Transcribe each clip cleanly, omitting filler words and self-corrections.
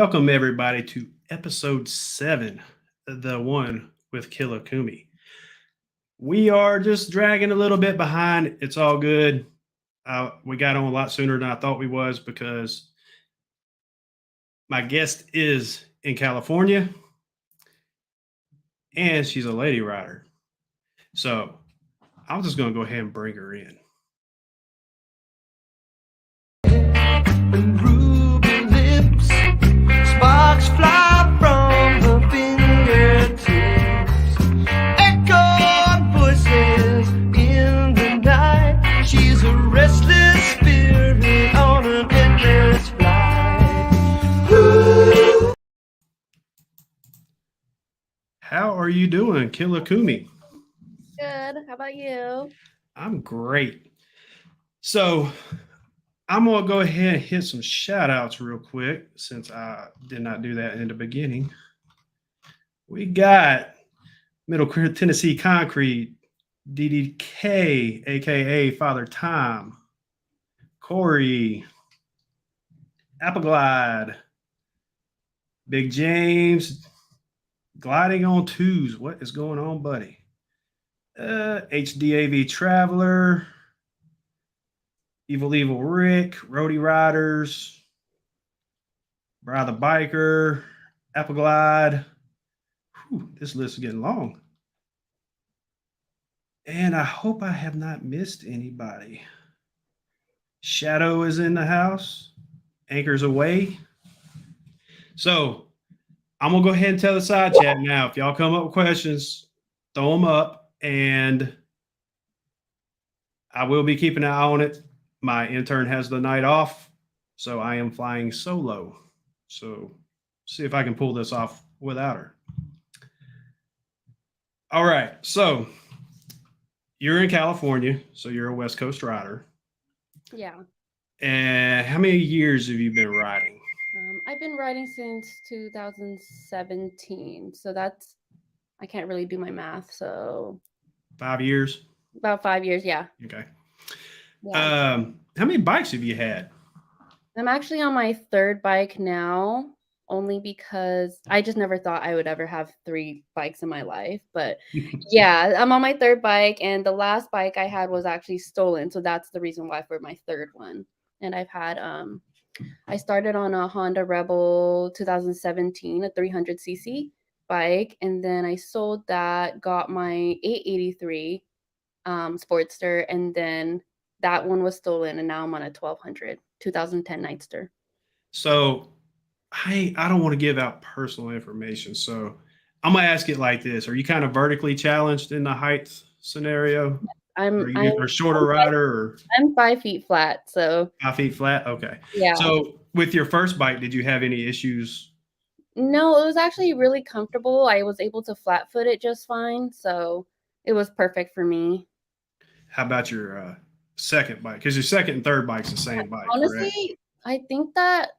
Welcome everybody to episode 7, the one with KILLAKUMI. We are just dragging a little bit behind. It's all good. We got on a lot sooner than I thought we was because my guest is in California and she's a lady rider. So I'm just going to go ahead and bring her in. Sparks fly from her fingertips, echo voices in the night. She's a restless spirit on an endless flight. Ooh. How are you doing, KILLAKUMI? Good. How about you? I'm great. So I'm going to go ahead and hit some shout outs real quick since I did not do that in the beginning. We got Middle Tennessee Concrete, DDK, aka Father Time, Corey, Apple Glide, Big James, Gliding on Twos. What is going on, buddy? HDAV Traveler, Evil Rick, Roadie Riders, Brother Biker, Apple Glide. Whew, this list is getting long. And I hope I have not missed anybody. Shadow is in the house. Anchor's away. So I'm going to go ahead and tell the side chat now. If y'all come up with questions, throw them up. And I will be keeping an eye on it. My intern has the night off, so I am flying solo. So see if I can pull this off without her. All right. So you're in California, so you're a West Coast rider. Yeah. And how many years have you been riding? I've been riding since 2017. So that's, I can't really do my math. So 5 years? About 5 years. Yeah. Okay. Yeah. How many bikes have you had? I'm actually on my third bike now, only because I just never thought I would ever have 3 bikes in my life. But yeah, I'm on my third bike, and the last bike I had was actually stolen. So that's the reason why for my third one. And I've had, I started on a Honda Rebel 2017, a 300cc bike. And then I sold that, got my 883 Sportster, and then that one was stolen, and now I'm on a 1200 2010 Nightster. So I don't want to give out personal information, so I'm gonna ask it like this: are you kind of vertically challenged in the height scenario? Are you a shorter rider, or I'm 5 feet flat, so 5 feet flat? Okay. yeah. So with your first bike, did you have any issues? No, it was actually really comfortable. I was able to flat foot it just fine, so it was perfect for me. How about your second bike? Because your second and third bike's the same bike. Honestly, correct? I think that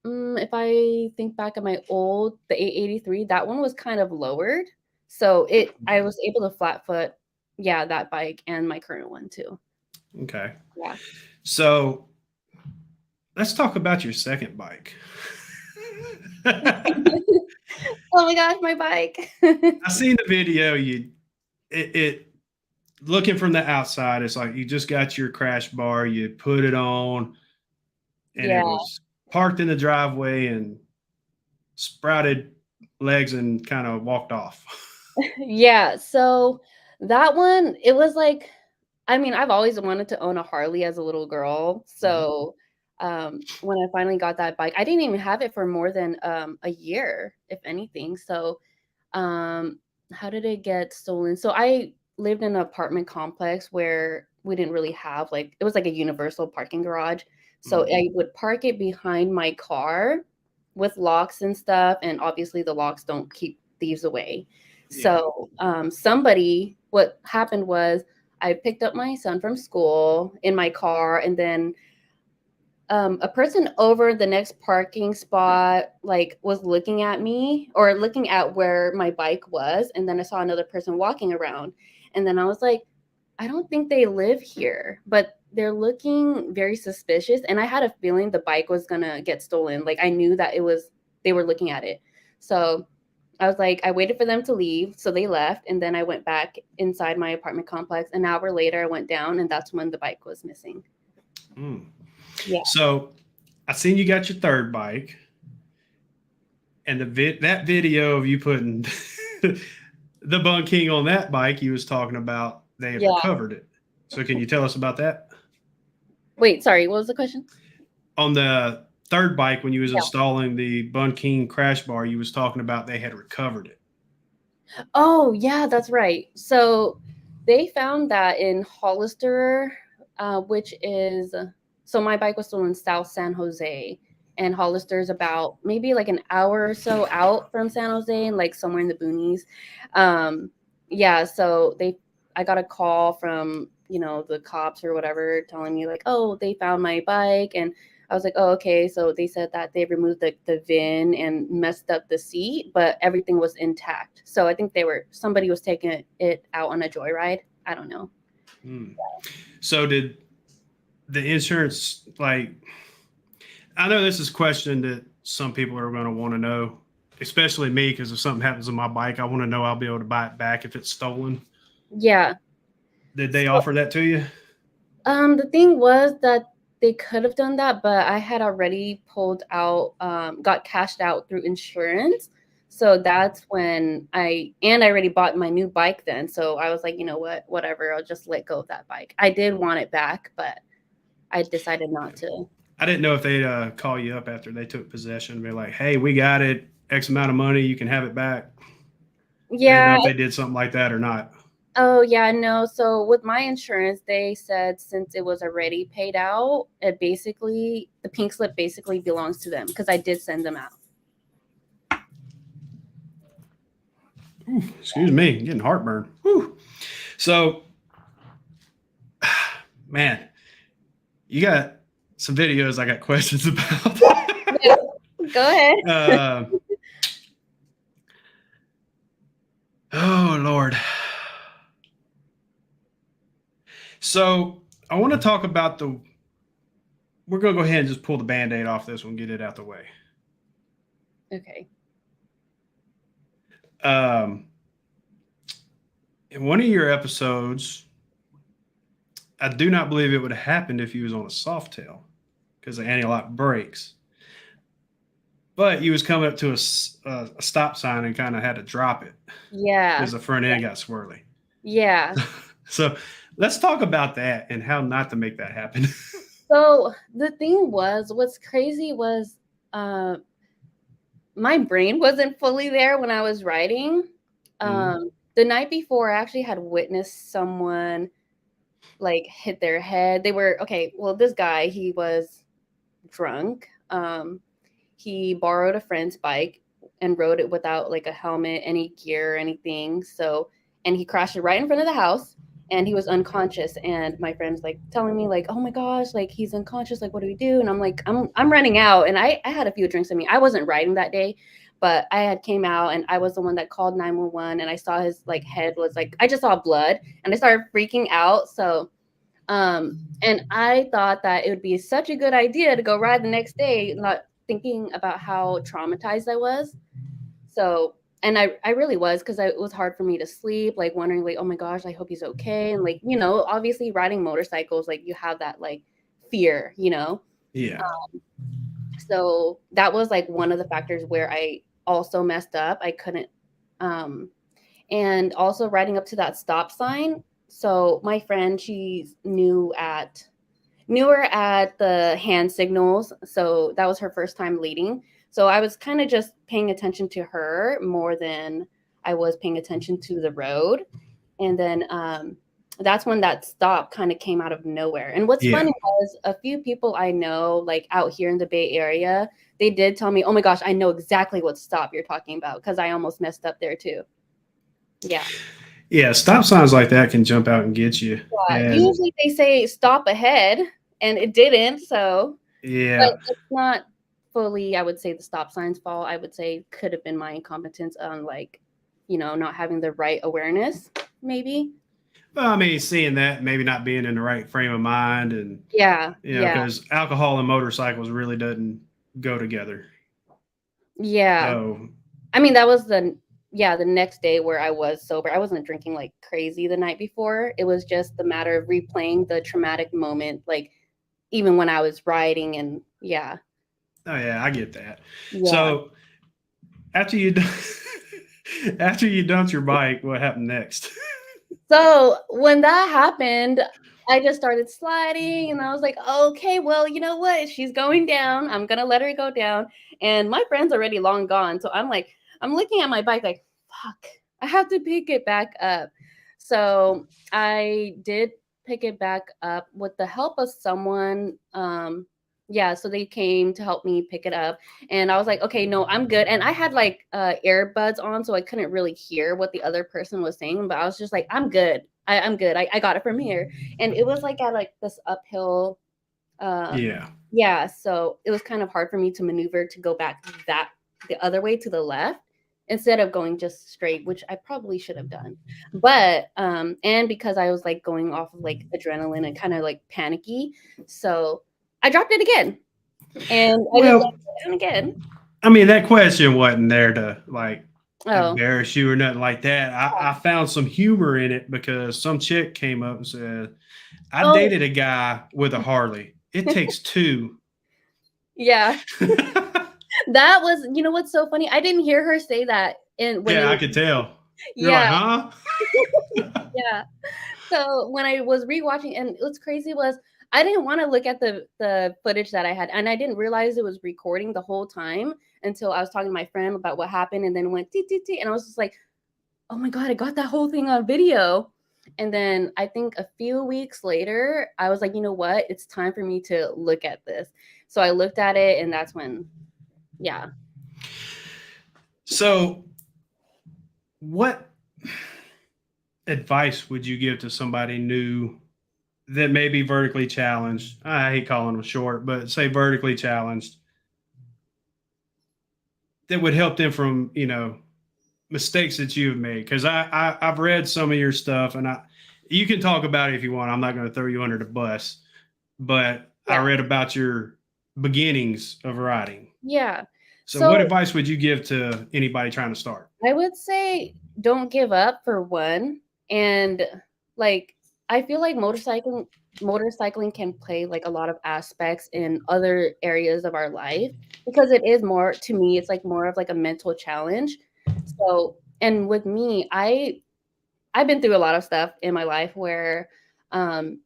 if I think back at my old, the 883, that one was kind of lowered. So I was able to flat foot, yeah, that bike and my current one too. Okay. Yeah. So let's talk about your second bike. Oh my gosh, my bike. I seen the video. It looking from the outside, it's like you just got your crash bar, you put it on, and it was parked in the driveway and sprouted legs and kind of walked off. Yeah, so that one, it was like, I mean, I've always wanted to own a Harley as a little girl. So when I finally got that bike, I didn't even have it for more than a year, if anything. So how did it get stolen? So I lived in an apartment complex where we didn't really have, like, it was like a universal parking garage. So I would park it behind my car with locks and stuff. And obviously the locks don't keep thieves away. Yeah. So what happened was I picked up my son from school in my car, and then a person over the next parking spot was looking at me, or looking at where my bike was, and then I saw another person walking around, and then I was like, I don't think they live here, but they're looking very suspicious, and I had a feeling the bike was gonna get stolen. Like, I knew that it was they were looking at it. So I was like, I waited for them to leave. So they left. And then I went back inside my apartment complex. An hour later, I went down, and that's when the bike was missing. Yeah. So I seen you got your third bike, and that video of you putting the Bun King on that bike you was talking about, they had recovered it. So can you tell us about that? Wait, sorry, what was the question? On the third bike, when you was installing the Bun King crash bar, you was talking about they had recovered it. Oh, yeah, that's right. So they found that in Hollister, which is, so my bike was still in South San Jose, and Hollister is about maybe like an hour or so out from San Jose, and like somewhere in the boonies. Yeah, so I got a call from, you know, the cops or whatever telling me like, oh, they found my bike. And I was like, oh, okay. So they said that they removed the VIN and messed up the seat, but everything was intact. So I think somebody was taking it out on a joyride. I don't know. So did the insurance, like, I know this is a question that some people are going to want to know, especially me, because if something happens on my bike, I want to know I'll be able to buy it back if it's stolen. Yeah. Did they offer that to you? The thing was that they could have done that, but I had already pulled out, got cashed out through insurance. So that's when I already bought my new bike then. So I was like, you know what, whatever, I'll just let go of that bike. I did want it back, but I decided not to. I didn't know if they'd call you up after they took possession and be like, hey, we got it, X amount of money, you can have it back. Yeah. I didn't know if they did something like that or not. Oh, yeah, no. So with my insurance, they said since it was already paid out, the pink slip basically belongs to them because I did send them out. Ooh, excuse me, I'm getting heartburn. Whew. So, man, you got some videos I got questions about. Yeah, go ahead. Oh, Lord. So I want to talk about we're going to go ahead and just pull the Band-Aid off this one, get it out the way. Okay. In one of your episodes, I do not believe it would have happened if you was on a Softail because the anti-lock brakes. But you was coming up to a stop sign and kind of had to drop it. Yeah. Because the front end got swirly. Yeah. So let's talk about that and how not to make that happen. So the thing was, what's crazy was my brain wasn't fully there when I was writing. The night before, I actually had witnessed someone like hit their head. They were, okay, well, this guy, he was drunk. He borrowed a friend's bike and rode it without like a helmet, any gear or anything. So, and he crashed it right in front of the house. And he was unconscious, and my friend's like telling me like, oh my gosh, like he's unconscious, like what do we do? And I'm like, I'm running out, and I had a few drinks in me. I wasn't riding that day, but I had came out, and I was the one that called 911, and I saw his like head was like, I just saw blood, and I started freaking out. So and I thought that it would be such a good idea to go ride the next day, not thinking about how traumatized I was. So, and I really was, because it was hard for me to sleep, like wondering like, oh my gosh, I hope he's okay. And like, you know, obviously riding motorcycles, like you have that like fear, you know? Yeah. So that was like one of the factors where I also messed up. I couldn't, and also riding up to that stop sign. So my friend, she's newer at the hand signals. So that was her first time leading. So I was kind of just paying attention to her more than I was paying attention to the road. And then that's when that stop kind of came out of nowhere. And what's funny was a few people I know, like out here in the Bay Area, they did tell me, oh my gosh, I know exactly what stop you're talking about, because I almost messed up there too. Yeah. Yeah, stop signs like that can jump out and get you. Yeah, usually they say stop ahead, and it didn't. So yeah, but it's not fully, I would say, the stop sign's fault. I would say could have been my incompetence on, like, you know, not having the right awareness, maybe. Well, I mean, seeing that, maybe not being in the right frame of mind, and yeah, you know, because alcohol and motorcycles really doesn't go together. Yeah. So I mean, that was the next day where I was sober. I wasn't drinking like crazy the night before. It was just the matter of replaying the traumatic moment, like even when I was riding and yeah. oh yeah, I get that. Yeah. So after you after you dumped your bike, what happened next? So when that happened, I just started sliding and I was like, okay, well, you know what? If she's going down, I'm gonna let her go down. And my friend's already long gone. So I'm like, I'm looking at my bike like, fuck, I have to pick it back up. So I did pick it back up with the help of someone. Yeah, so they came to help me pick it up. And I was like, okay, no, I'm good. And I had like earbuds on, so I couldn't really hear what the other person was saying, but I was just like, I'm good. I'm good. I got it from here. And it was like at like this uphill. Uh, Yeah. yeah, so it was kind of hard for me to maneuver to go back that the other way to the left instead of going just straight, which I probably should have done. But and because I was like going off of like adrenaline and kind of like panicky, so I dropped it again. And I just let Well, it down again. I mean, that question wasn't there to like Oh, embarrass you or nothing like that. I found some humor in it because some chick came up and said, I oh, dated a guy with a Harley. It takes two. yeah. That was, you know what's so funny? I didn't hear her say that in when it Yeah, I was, could tell. You're like, yeah, huh? yeah. So when I was rewatching, and what's crazy was I didn't want to look at the footage that I had, and I didn't realize it was recording the whole time until I was talking to my friend about what happened, and then went tee tee tee, and I was just like, oh my god, I got that whole thing on video. And then I think a few weeks later, I was like, you know what? It's time for me to look at this. So I looked at it, and that's when, yeah. So, what advice would you give to somebody new that may be vertically challenged? I hate calling them short, but say vertically challenged that would help them from, mistakes that you've made. Because I've read some of your stuff, and you can talk about it if you want. I'm not going to throw you under the bus, but I Yeah. read about your beginnings of writing. Yeah. So, what So advice would you give to anybody trying to start? I would say don't give up for one. And like I feel like motorcycling can play like a lot of aspects in other areas of our life because it is more to me, it's like more of like a mental challenge. So and with me, I've been through a lot of stuff in my life where um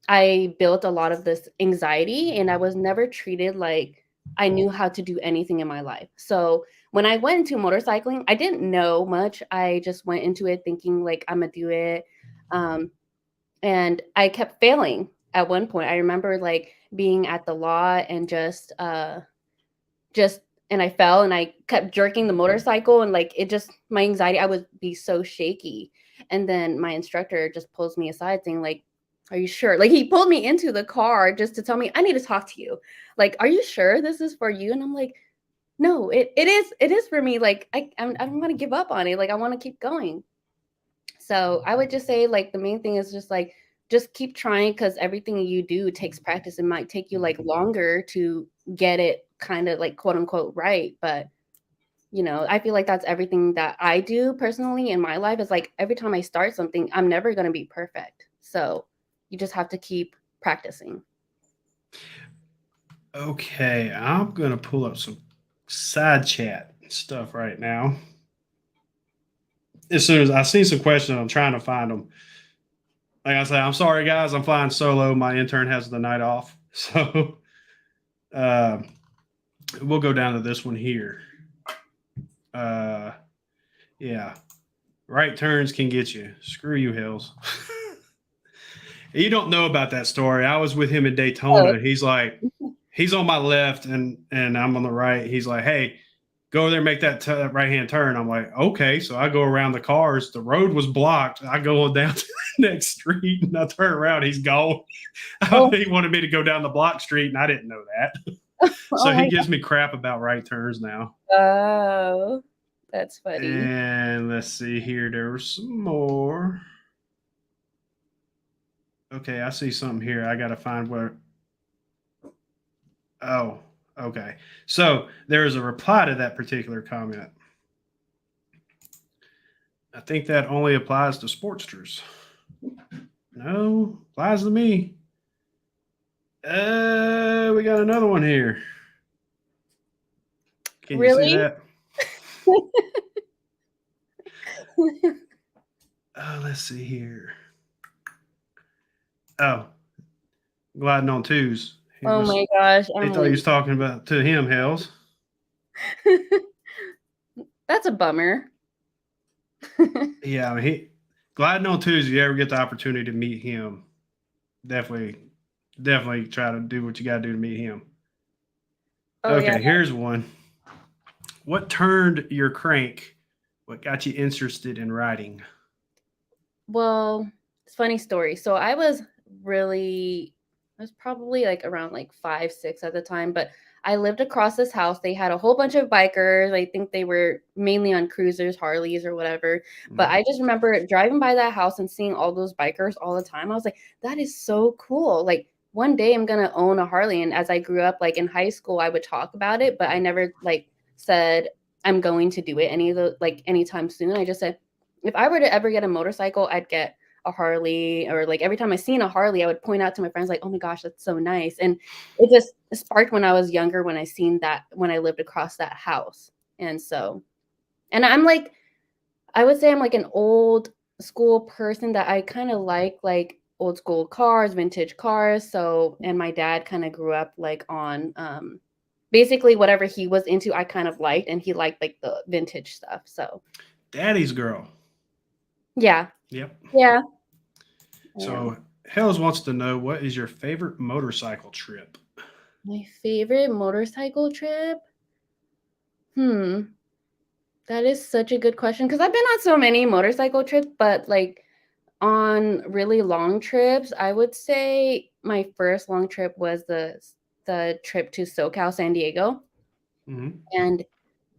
I built a lot of this anxiety and I was never treated like I knew how to do anything in my life. So when I went into motorcycling, I didn't know much. I just went into it thinking like I'm gonna do it. Um, and I kept failing at one point. I remember like being at the lot and just and I fell and I kept jerking the motorcycle and like it just my anxiety, I would be so shaky. And then my instructor just pulls me aside saying like, are you sure? Like he pulled me into the car just to tell me I need to talk to you. Like, are you sure this is for you? And I'm like, no, it is for me. Like I don't want to give up on it. Like I want to keep going. So I would just say like the main thing is just like just keep trying because everything you do takes practice. It might take you like longer to get it kind of like quote unquote right. But I feel like that's everything that I do personally in my life is like every time I start something, I'm never gonna be perfect. So you just have to keep practicing. Okay, I'm going to pull up some side chat stuff right now. As soon as I see some questions, I'm trying to find them. Like I said, I'm sorry, guys. I'm flying solo. My intern has the night off. So uh, we'll go down to this one here. Uh, yeah. Right turns can get you. Screw you, Hills. You don't know about that story. I was with him in Oh, Daytona. He's on my left and I'm on the right. He's like, hey, go over there, make that right hand turn. I'm like, okay. So I go around the cars. The road was blocked. I go on down to the next street and I turn around. He's gone. oh, He wanted me to go down the block street and I didn't know that. So oh he my gives me crap about right turns now. God. Oh, that's funny. And let's see here. There was some more. Okay, I see something here. I got to find where. Oh, Okay. So there is a reply to that particular comment. I think that only applies to Sportsters. No, applies to me. We got another one here. Can you see Really? that? Let's see here. Oh, gliding on twos. Oh my gosh, He thought he was talking about to him, Hells. That's a bummer. Yeah, I mean, gliding on twos. If you ever get the opportunity to meet him, definitely try to do what you got to do to meet him. Oh, Okay, yeah. here's one. What turned your crank? What got you interested in riding? Well, it's a funny story. So I was probably like around like 5, 6 at the time, but I lived across this house. They had a whole bunch of bikers. I think they were mainly on cruisers, Harleys or whatever. But I just remember driving by that house and seeing all those bikers all the time. I was like, that is so cool. Like one day I'm going to own a Harley. And as I grew up, like in high school, I would talk about it, but I never like said I'm going to do it anytime soon. I just said, if I were to ever get a motorcycle, I'd get a Harley, or like every time I seen a Harley, I would point out to my friends like, oh my gosh, that's so nice. And it just sparked when I was younger, when I seen that, when I lived across that house. And I'm like, I would say I'm like an old school person, that I kind of like old school cars, vintage cars. So, and my dad kind of grew up like on basically whatever he was into, I kind of liked, and he liked like the vintage stuff. So Daddy's girl. yeah. Yep. Yeah. So Hells wants to know, what is your favorite motorcycle trip? My favorite motorcycle trip? That is such a good question, because I've been on so many motorcycle trips, but like on really long trips, I would say my first long trip was the trip to SoCal, San Diego. Mm-hmm. And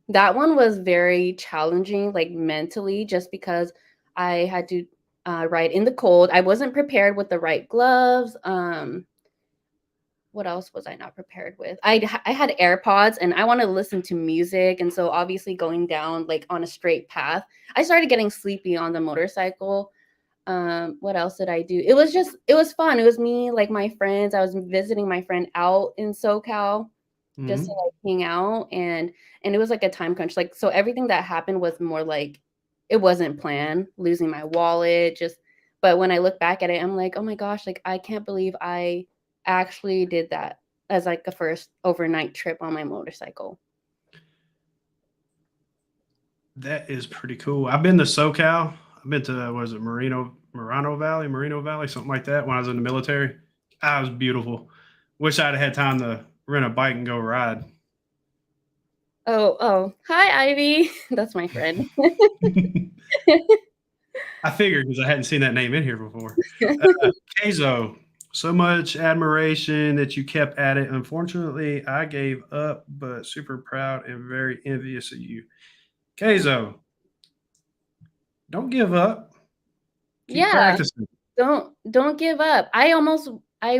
that one was very challenging, like mentally, just because I had to ride in the cold. I wasn't prepared with the right gloves. What else was I not prepared with? I had AirPods, and I wanted to listen to music. And so obviously going down like on a straight path, I started getting sleepy on the motorcycle. What else did I do? It was fun. It was me, like my friends. I was visiting my friend out in SoCal just to like hang out, and it was like a time crunch. Like, so everything that happened was more like, it wasn't planned, losing my wallet, but when I look back at it, I'm like, oh my gosh, like I can't believe I actually did that as like a first overnight trip on my motorcycle. That is pretty cool. I've been to SoCal. I've been to, what is it, Merino Valley, something like that, when I was in the military. Ah, it was beautiful. Wish I'd had time to rent a bike and go ride. Oh, hi, Ivy. That's my friend. I figured, because I hadn't seen that name in here before. Keizo, so much admiration that you kept at it. Unfortunately, I gave up, but super proud and very envious of you. Keizo, don't give up. Keep practicing. Don't give up. I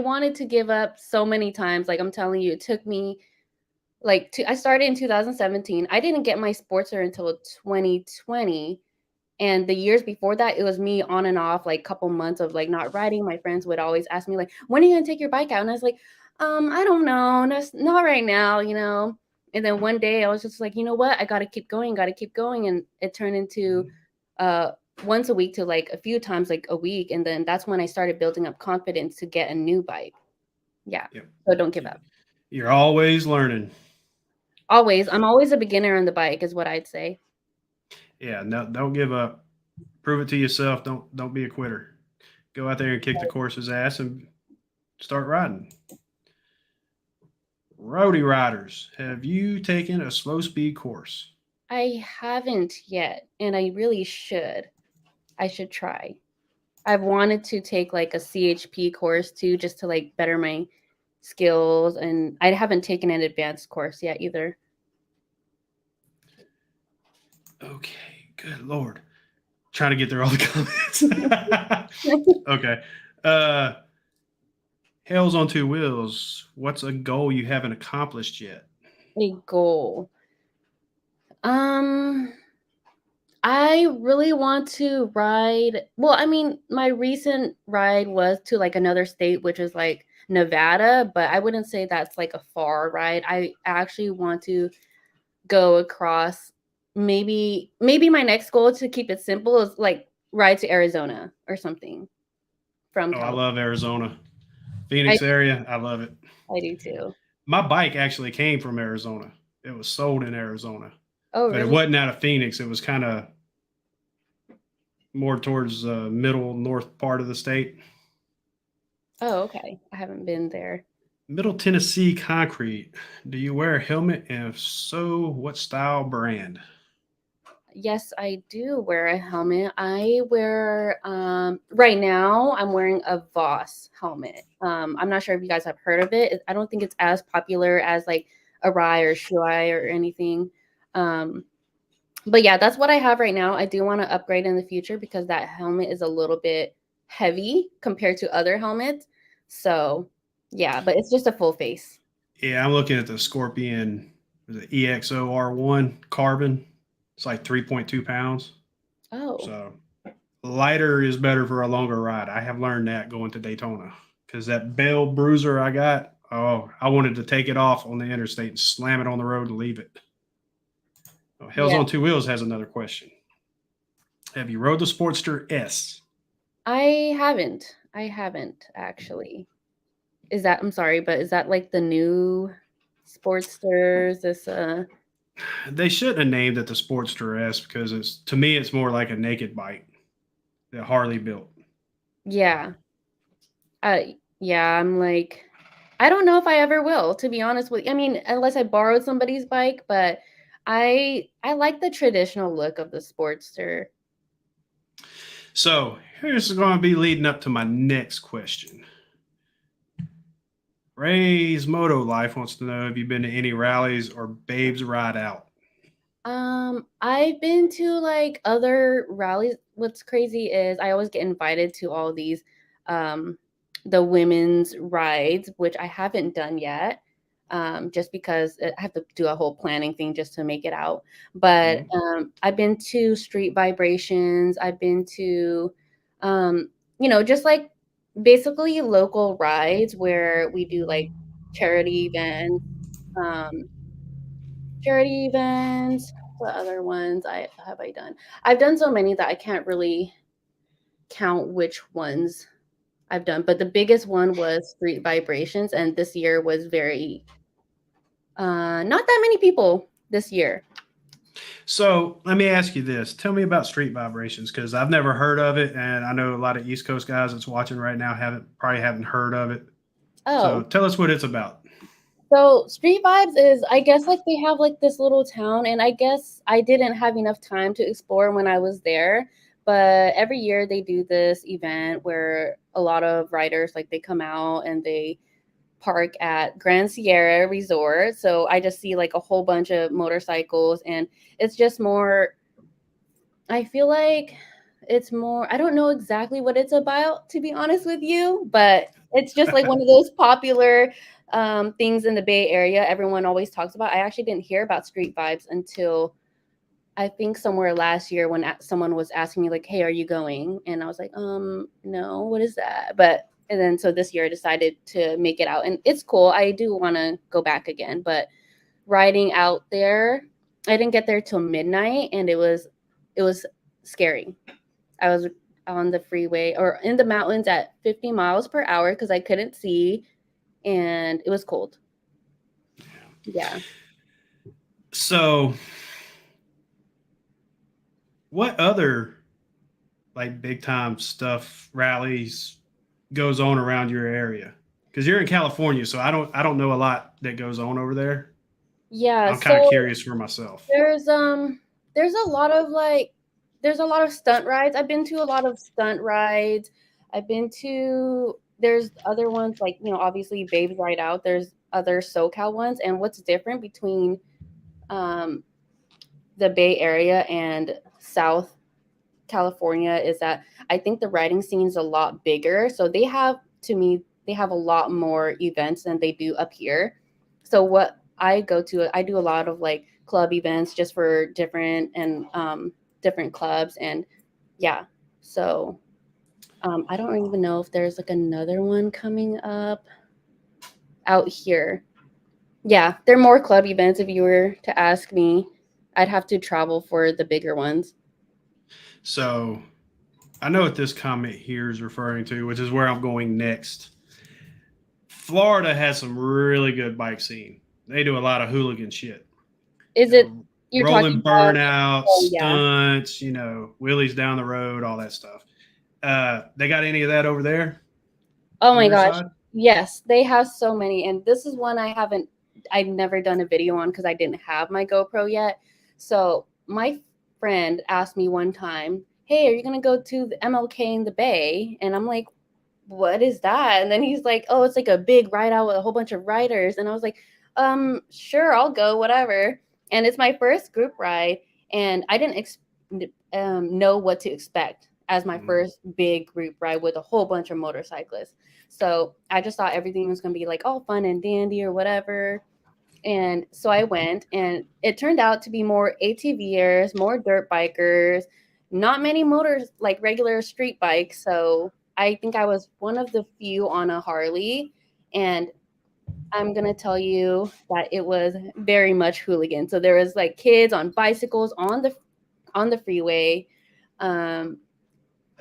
wanted to give up so many times. Like I'm telling you, it took me I started in 2017. I didn't get my sportster until 2020. And the years before that, it was me on and off, like couple months of like not riding. My friends would always ask me like, when are you gonna take your bike out? And I was like, I don't know, not right now, you know. And then one day I was just like, you know what? I gotta keep going. And it turned into once a week to like a few times like a week. And then that's when I started building up confidence to get a new bike. Yeah. Yep. So don't give up. You're always learning. Always. I'm always a beginner on the bike is what I'd say. Yeah, no, don't give up. Prove it to yourself. Don't be a quitter. Go out there and kick the course's ass and start riding. Roadie riders, have you taken a slow speed course? I haven't yet, and I really should. I should try. I've wanted to take like a CHP course too, just to like better my skills, and I haven't taken an advanced course yet either. Okay, good Lord. Trying to get through all the comments. Okay. Hell's on two wheels. What's a goal you haven't accomplished yet? A goal. Um, I really want to ride. Well, I mean, my recent ride was to like another state, which is like Nevada, but I wouldn't say that's like a far ride. I actually want to go across. Maybe my next goal, to keep it simple, is like ride to Arizona or something from Oh, I California. love Arizona. I Phoenix area, I love it. I do too. My bike actually came from Arizona. It was sold in Arizona, Oh, but it really? wasn't out of Phoenix. It was kind of more towards the middle north part of the state. Oh, okay. I haven't been there. Middle Tennessee concrete. Do you wear a helmet? And if so, what style brand? Yes, I do wear a helmet. I wear right now I'm wearing a Voss helmet. I'm not sure if you guys have heard of it. I don't think it's as popular as like a Rye or Shuai or anything. Um, but yeah, that's what I have right now. I do want to upgrade in the future because that helmet is a little bit heavy compared to other helmets. So yeah, but it's just a full face. Yeah, I'm looking at the Scorpion, the EXO-R1 carbon. It's like 3.2 pounds. Oh, So lighter is better for a longer ride. I have learned that going to Daytona because that Bell Bruiser I got, oh, I wanted to take it off on the interstate and slam it on the road and leave it. Oh, Hells yeah. on Two Wheels has another question. Have you rode the Sportster S? I haven't actually. I'm sorry, but is that like the new Sportsters? They shouldn't have named it the Sportster S because it's to me it's more like a naked bike that Harley built. Yeah. Yeah, I'm like, I don't know if I ever will, to be honest with you. I mean, unless I borrowed somebody's bike, but I like the traditional look of the Sportster. So here's going to be leading up to my next question. Ray's Moto Life wants to know if you've been to any rallies or Babes Ride Out. I've been to like other rallies. What's crazy is I always get invited to all these um the women's rides, which I haven't done yet. Just because I have to do a whole planning thing just to make it out. But Mhm. I've been to street vibrations, I've been to just like basically local rides where we do like charity events, um charity events. What other ones I done? I've done so many that I can't really count which ones I've done, but the biggest one was Street Vibrations, and this year was very not that many people this year. So let me ask you this. Tell me about Street Vibrations because I've never heard of it, and I know a lot of East Coast guys that's watching right now haven't heard of it. So Oh, tell us what it's about. so Street Vibes is, I guess, like they have like this little town, and I guess I didn't have enough time to explore when I was there. But every year they do this event where a lot of riders like they come out and they park at Grand Sierra Resort. So I just see like a whole bunch of motorcycles, and it's just more, I feel like it's more, I don't know exactly what it's about, to be honest with you, but it's just like one of those popular things in the Bay Area everyone always talks about. I actually didn't hear about Street Vibes until I think somewhere last year when someone was asking me like, "Hey, are you going?" And I was like, no, what is that?" But and then so this year I decided to make it out, and it's cool. I do want to go back again, but riding out there, I didn't get there till midnight, and it was scary. I was on the freeway or in the mountains at 50 miles per hour because I couldn't see, and it was cold. Yeah. So, what other like big time stuff rallies goes on around your area? Because you're in California, so I don't know a lot that goes on over there. Yeah. I'm kind of So curious for myself. There's there's a lot of there's a lot of stunt rides. I've been to a lot of stunt rides. I've been to there's other ones like, obviously Babes Ride Out. There's other SoCal ones. And what's different between um the Bay Area and South California is that I think the riding scene's a lot bigger. So they have a lot more events than they do up here. So what I do a lot of like club events just for different clubs, and yeah. So I don't even know if there's like another one coming up out here. Yeah, there are more club events. If you were to ask me, I'd have to travel for the bigger ones. So I know what this comment here is referring to, which is where I'm going next. Florida has some really good bike scene. They do a lot of hooligan shit. Is it you're talking Rolling about? burnouts, Oh yeah. stunts, wheelies down the road, all that stuff. They got any of that over there Oh on my your gosh. side? Yes, they have so many. And this is one I've never done a video on because I didn't have my GoPro yet. So my friend asked me one time, "Hey, are you gonna go to the MLK in the Bay?" And I'm like, "What is that?" And then he's like, "Oh, it's like a big ride out with a whole bunch of riders." And I was like, sure, I'll go, whatever. And it's my first group ride, and I didn't know what to expect as my first big group ride with a whole bunch of motorcyclists. So I just thought everything was going to be like all fun and dandy or whatever. And so I went, and it turned out to be more ATVers, more dirt bikers, not many motors like regular street bikes. So I think I was one of the few on a Harley. And I'm going to tell you that it was very much hooligan. So there was like kids on bicycles on the freeway. Um,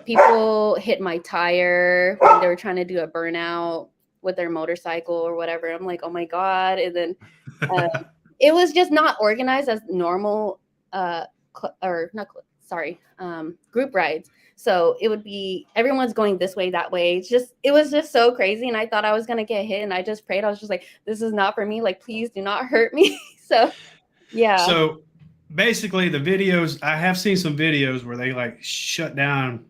People hit my tire when they were trying to do a burnout with their motorcycle or whatever. I'm like, oh my god! And then it was just not organized as normal, or not. Sorry, group rides. So it would be everyone's going this way, that way. It was just so crazy, and I thought I was gonna get hit, and I just prayed. I was just like, this is not for me. Like, please do not hurt me. So yeah, So basically, the videos I have seen some videos where they like shut down.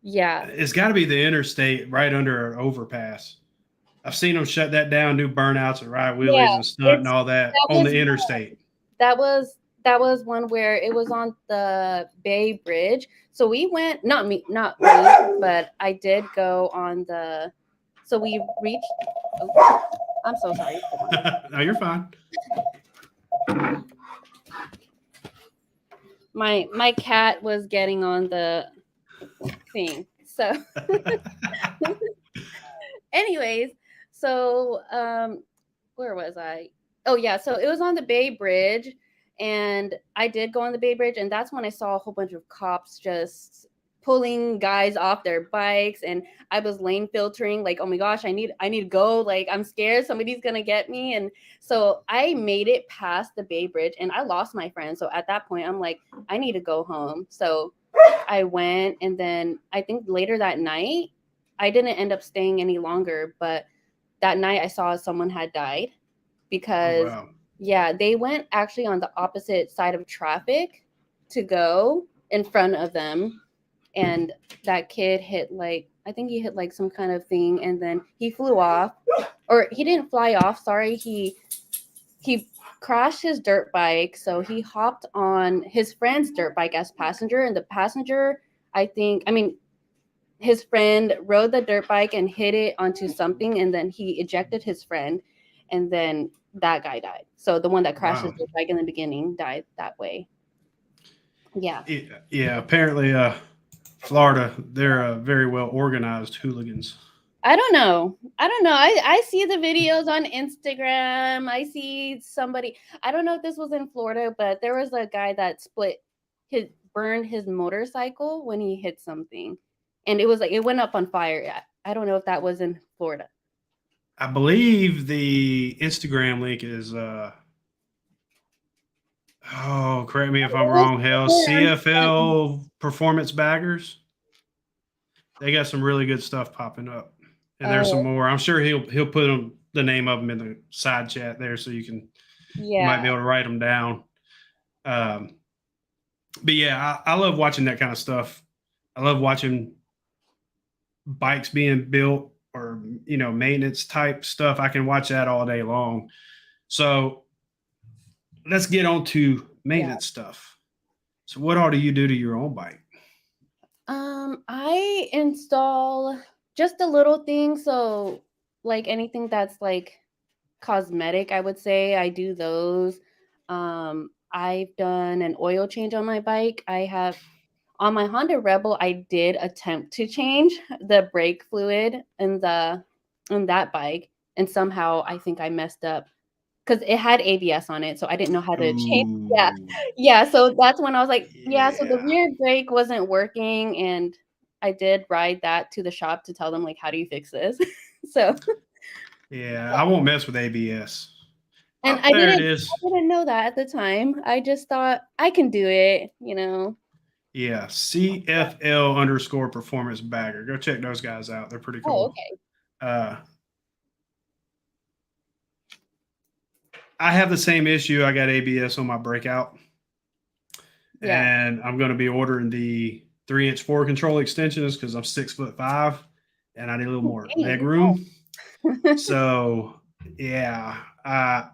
yeah, It's got to be the interstate right under an overpass. I've seen them shut that down, do burnouts and ride yeah. wheelies and stunt and It's all that that on was the interstate. that was that was one where it was on the Bay Bridge. So we went, not me, but I did go on the. So we reached. Oh, I'm so sorry. No, you're fine. My cat was getting on the thing. So, anyways, so where was I? Oh yeah, so it was on the Bay Bridge, and I did go on the Bay Bridge, and that's when I saw a whole bunch of cops just pulling guys off their bikes, and I was lane filtering, like, oh my gosh, I need to go, like I'm scared somebody's gonna get me. And so I made it past the Bay Bridge, and I lost my friend. So at that point, I'm like, I need to go home. So I went, and then I think later that night, I didn't end up staying any longer, but that night I saw someone had died Oh, because wow. yeah, they went actually on the opposite side of traffic to go in front of them, and that kid hit like, I think he hit like some kind of thing, and then he flew off, or he didn't fly off, sorry, he crashed his dirt bike. So he hopped on his friend's dirt bike as passenger, and the passenger, I mean, his friend rode the dirt bike and hit it onto something, and then he ejected his friend, and then that guy died. So the one that crashed his Wow. dirt bike in the beginning died that way. Yeah. Yeah, apparently, Florida, they're very well organized hooligans. I don't know. I don't know. I see the videos on Instagram. I see somebody. I don't know if this was in Florida, but there was a guy that burned his motorcycle when he hit something, and it was like it went up on fire. I don't know if that was in Florida. I believe the Instagram link is oh, correct me if I'm wrong, hell, CFL Performance Baggers. They got some really good stuff popping up. And there's some Oh more. I'm sure he'll put the name of them in the side chat there so you might yeah, be able to write them down. Um, but yeah, I love watching that kind of stuff. I love watching bikes being built or maintenance type stuff. I can watch that all day long. So let's get on to yeah. maintenance stuff. So what all do you do to your own bike? I install just a little thing. So like anything that's like cosmetic, I would say. I do those. I've done an oil change on my bike. I have on my Honda Rebel, I did attempt to change the brake fluid in that bike, and somehow I think I messed up because it had ABS on it, so I didn't know how to change. Yeah, Ooh, yeah. So that's when I was like, yeah. So the yeah. rear brake wasn't working, and I did ride that to the shop to tell them like, how do you fix this? So, Yeah, I won't mess with ABS. and Oh, there it is. I didn't know that at the time. I just thought I can do it, you know. Yeah, CFL_performance bagger. Go check those guys out. They're pretty Oh, cool. okay. Uh, I have the same issue. I got ABS on my breakout, Yeah. and I'm going to be ordering the 3-inch forward control extensions because I'm 6'5" and I need a little more leg room. So, yeah, I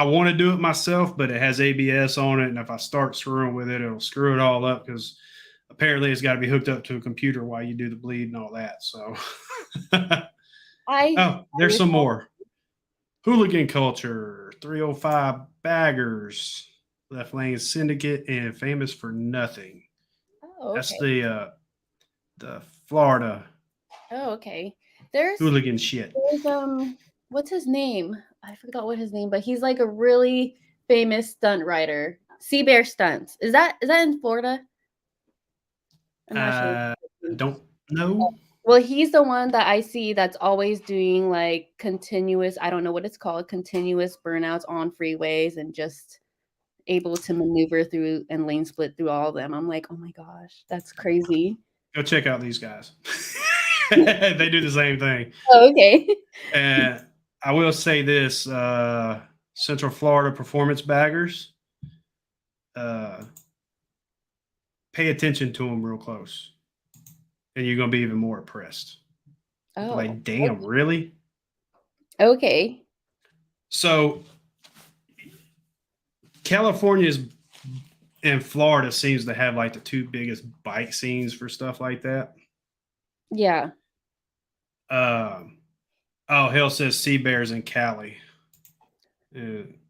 want to do it myself, but it has ABS on it, and if I start screwing with it, it'll screw it all up because apparently it's got to be hooked up to a computer while you do the bleed and all that. So, I oh, there's some more. Hooligan Culture, 305 Baggers, Left Lane Syndicate, and Famous for Nothing. Oh, That's okay. the Florida Oh, okay. There's hooligan shit. what's his name? I forgot what his name, but he's like a really famous stunt rider. Sea Bear Stunts. Is that in Florida? I'm not sure. Don't know. Well, he's the one that I see that's always doing like continuous, I don't know what it's called, continuous burnouts on freeways and just able to maneuver through and lane split through all of them. I'm like, oh my gosh, that's crazy. Go check out these guys. They do the same thing. Oh, okay. And I will say this: Central Florida performance baggers. Pay attention to them real close, and you're gonna be even more impressed. Oh, Like, damn, really? okay. So, California's and Florida seems to have like the two biggest bike scenes for stuff like that. Yeah. Oh, hell says Sea Bears in Cali.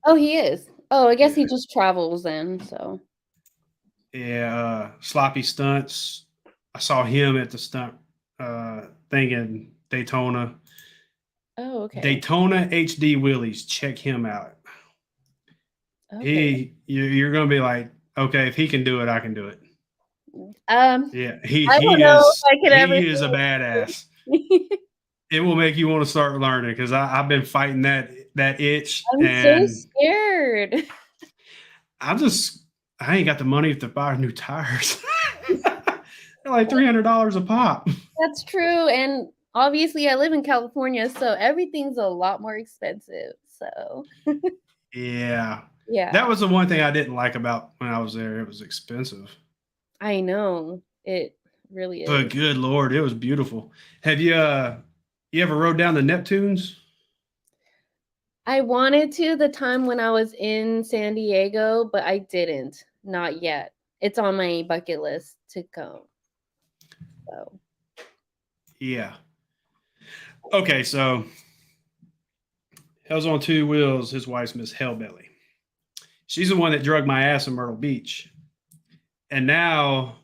Oh, he is. Oh, I guess Yeah. he just travels then, so. Yeah, Sloppy Stunts. I saw him at the stunt thing in Daytona. Oh, okay. Daytona HD Willies. Check him out. Okay. You're gonna be like, okay, if he can do it, I can do it. Yeah, I don't know if I could ever he is do a badass. it. It will make you want to start learning because I've been fighting that itch, I'm so and scared. I ain't got the money to buy new tires. They're like $300 a pop. That's true, and obviously I live in California, so everything's a lot more expensive, so. Yeah. Yeah. That was the one thing I didn't like about when I was there. It was expensive. I know. It really is. But good Lord, it was beautiful. Have you ever rode down the Neptunes? I wanted to the time when I was in San Diego, but I didn't. Not yet. It's on my bucket list to go. So. Yeah. Okay, so Hell's on Two Wheels, his wife's Miss Hellbelly. She's the one that drug my ass in Myrtle Beach. And now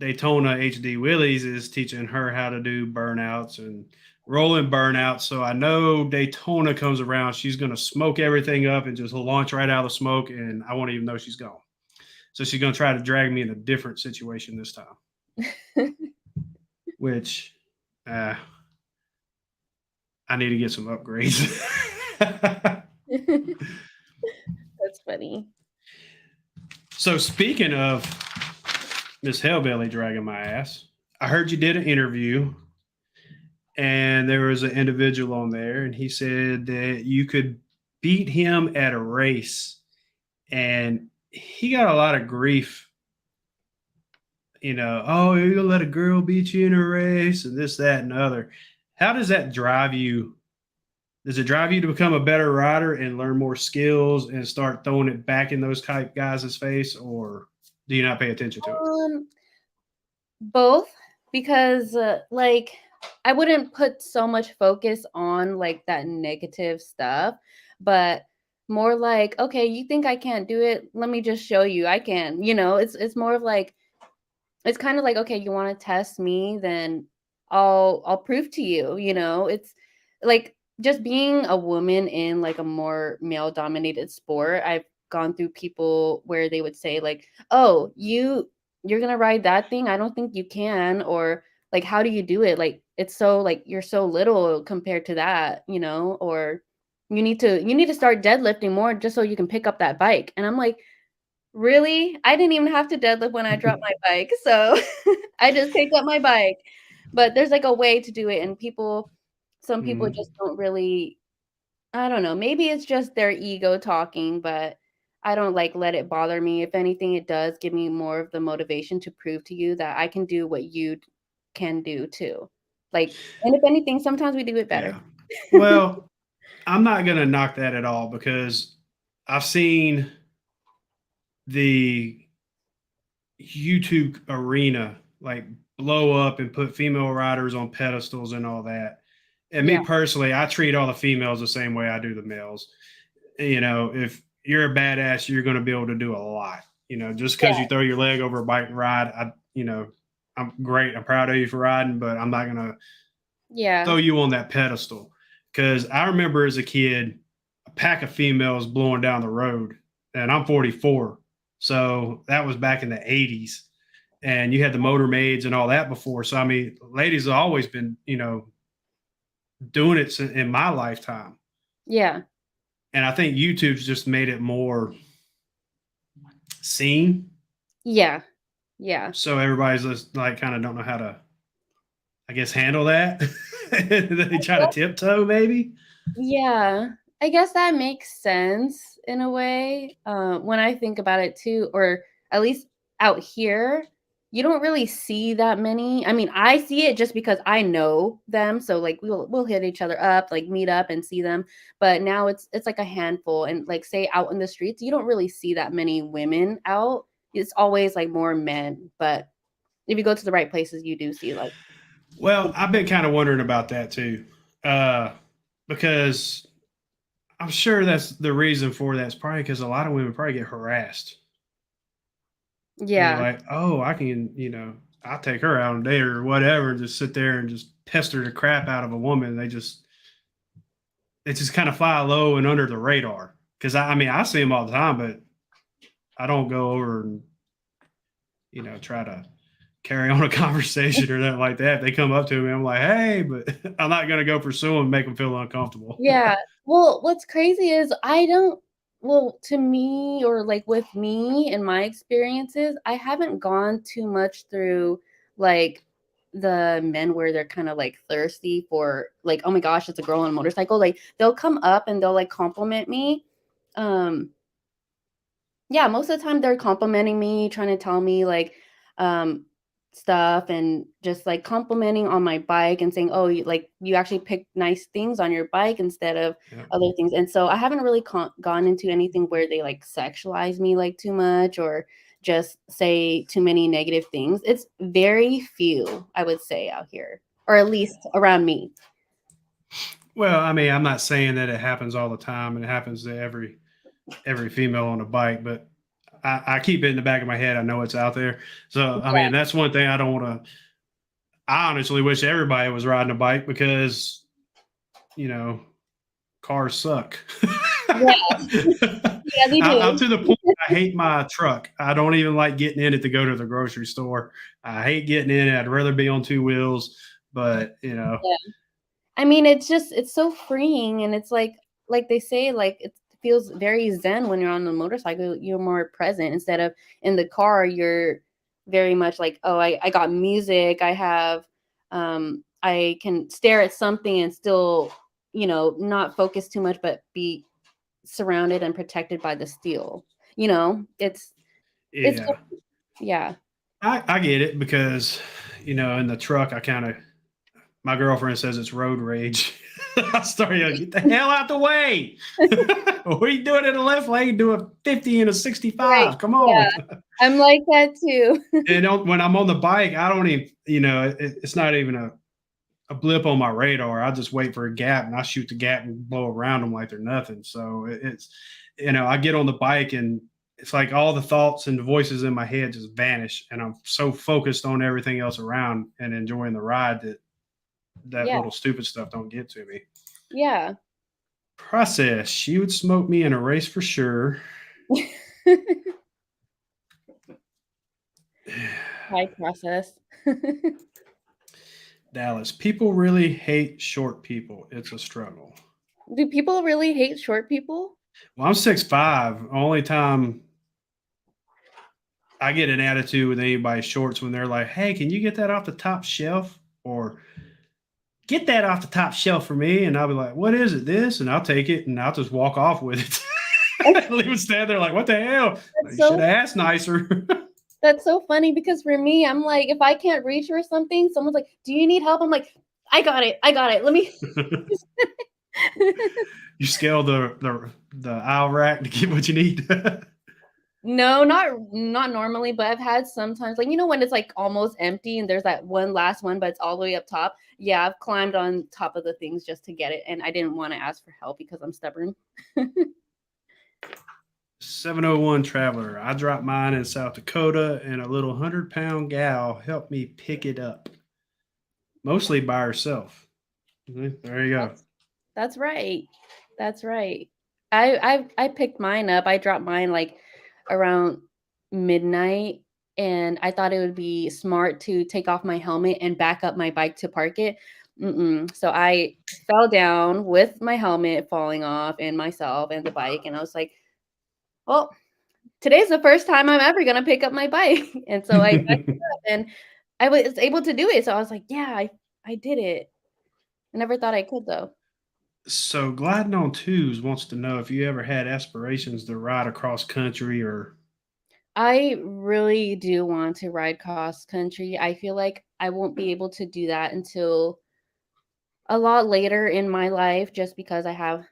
Daytona HD Willies is teaching her how to do burnouts and rolling burnouts. So I know Daytona comes around, she's going to smoke everything up and just launch right out of the smoke, and I won't even know she's gone. So she's going to try to drag me in a different situation this time, which I need to get some upgrades. That's funny. So speaking of Miss Hellbelly dragging my ass, I heard you did an interview, and there was an individual on there, and he said that you could beat him at a race, and he got a lot of grief. You know, oh, you're gonna let a girl beat you in a race, and this, that, and the other. How does that drive you? Does it drive you to become a better rider and learn more skills and start throwing it back in those type guys' face, or do you not pay attention to it? Both, because like I wouldn't put so much focus on like that negative stuff, but more like, okay, you think I can't do it? Let me just show you I can. It's more of like it's kind of like, okay, you want to test me, then I'll prove to you, It's like just being a woman in like a more male dominated sport. I've gone through people where they would say like, "Oh, you're going to ride that thing? I don't think you can." Or like, "How do you do it?" Like it's so like you're so little compared to that, or you need to start deadlifting more just so you can pick up that bike. And I'm like, really? I didn't even have to deadlift when I dropped my bike, so I just picked up my bike. But there's, like, a way to do it, and some people Mhm. just don't really. I don't know, maybe it's just their ego talking, but I don't, like, let it bother me. If anything, it does give me more of the motivation to prove to you that I can do what you can do too. Like, and if anything, sometimes we do it better. Yeah. Well, I'm not gonna knock that at all because I've seen the YouTube arena like blow up and put female riders on pedestals and all that. And me Yeah, personally, I treat all the females the same way I do the males. If you're a badass, you're going to be able to do a lot. Just because yeah, you throw your leg over a bike and ride, I'm great. I'm proud of you for riding, but I'm not going to yeah, throw you on that pedestal. Because I remember as a kid, a pack of females blowing down the road, and I'm 44. So that was back in the 80s. And you had the motor maids and all that before. So, I mean, ladies have always been, doing it in my lifetime. yeah, And I think YouTube's just made it more seen. yeah, yeah. So everybody's just like kind of don't know how to, I guess, handle that. They try to tiptoe, maybe. Yeah, I guess that makes sense in a way, when I think about it too, or at least out here, you don't really see that many. I mean, I see it just because I know them, so, like, we'll hit each other up, like, meet up and see them, but now it's like a handful, and, like, say, out in the streets, you don't really see that many women out. It's always, like, more men, but if you go to the right places, you do see, like. Well, I've been kind of wondering about that too, uh, because I'm sure that's the reason for that. It's probably because a lot of women probably get harassed. And they're Yeah, like, oh, I'll take her out on a date or whatever, and just sit there and just pester the crap out of a woman. They just kind of fly low and under the radar. Because I mean, I see them all the time, but I don't go over and try to carry on a conversation or that like that. If they come up to me, I'm like, hey, but I'm not gonna go pursue them and make them feel uncomfortable. yeah. Well, what's crazy is I don't well, to me or like with me in my experiences, I haven't gone too much through like the men where they're kind of like thirsty for like, oh my gosh, it's a girl on a motorcycle. Like they'll come up and they'll like compliment me. Um, yeah, most of the time they're complimenting me, trying to tell me like um stuff and just like complimenting on my bike and saying, "Oh, you actually picked nice things on your bike instead of Yeah. other things." And so I haven't really gone into anything where they like sexualize me like too much or just say too many negative things. It's very few, I would say, out here, or at least around me. Well, I mean, I'm not saying that it happens all the time and it happens to every female on a bike, but I keep it in the back of my head. I know it's out there. So I Yeah. mean, that's one thing I don't want to. I honestly wish everybody was riding a bike because you know cars suck. Yeah. Yeah, they I'm do. to the point I hate my truck. I don't even like getting in it to go to the grocery store. I hate getting in it. I'd rather be on two wheels, but I mean, it's so freeing and it's like they say, like it feels very zen when you're on the motorcycle. You're more present instead of in the car, you're very much like, oh, I got music, I can stare at something and still, not focus too much, but be surrounded and protected by the steel. It's yeah, yeah. I get it because in the truck I kind of my girlfriend says it's road rage. I start yelling, get the hell out the way. What are you doing in the left lane? Doing 50 and a Right. 65. Come Yeah. on. I'm like that too. And when I'm on the bike, I don't even, it's not even a blip on my radar. I just wait for a gap and I shoot the gap and blow around them like they're nothing. So it's, I get on the bike and it's like all the thoughts and the voices in my head just vanish. And I'm so focused on everything else around and enjoying the ride that Yeah. little stupid stuff don't get to me. Yeah. Process. She would smoke me in a race for sure. High process. Dallas. People really hate short people. It's a struggle. Do people really hate short people? Well, I'm 6'5". Only time I get an attitude with anybody shorts when they're like, "Hey, can you get that off the top shelf?" Or "Get that off the top shelf for me." And I'll be like, "What is it? This?" And I'll take it and I'll just walk off with it. Leave it stand there like, "What the hell? You So should have asked nicer." that's so funny because for me, I'm like, if I can't reach for something, someone's like, "Do you need help?" I'm like, I got it. Let me. You scale the aisle rack to get what you need. No, not normally, but I've had sometimes, like, when it's like almost empty and there's that one last one, but it's all the way up top. Yeah, I've climbed on top of the things just to get it, and I didn't want to ask for help because I'm stubborn. 701 Traveler. I dropped mine in South Dakota, and a little 100-pound gal helped me pick it up, mostly by herself. There you go. That's right. That's right. I picked mine up. I dropped mine like around midnight, and I thought it would be smart to take off my helmet and back up my bike to park it. So I fell down with my helmet falling off and myself and the bike, and I was like, "Well, today's the first time I'm ever gonna pick up my bike." And so I backed it up, and I was able to do it. So I was like, "Yeah, I did it." I never thought I could though. So, Gliding on Twos wants to know if you ever had aspirations to ride across country or. I really do want to ride cross country. I feel like I won't be able to do that until a lot later in my life just because I have,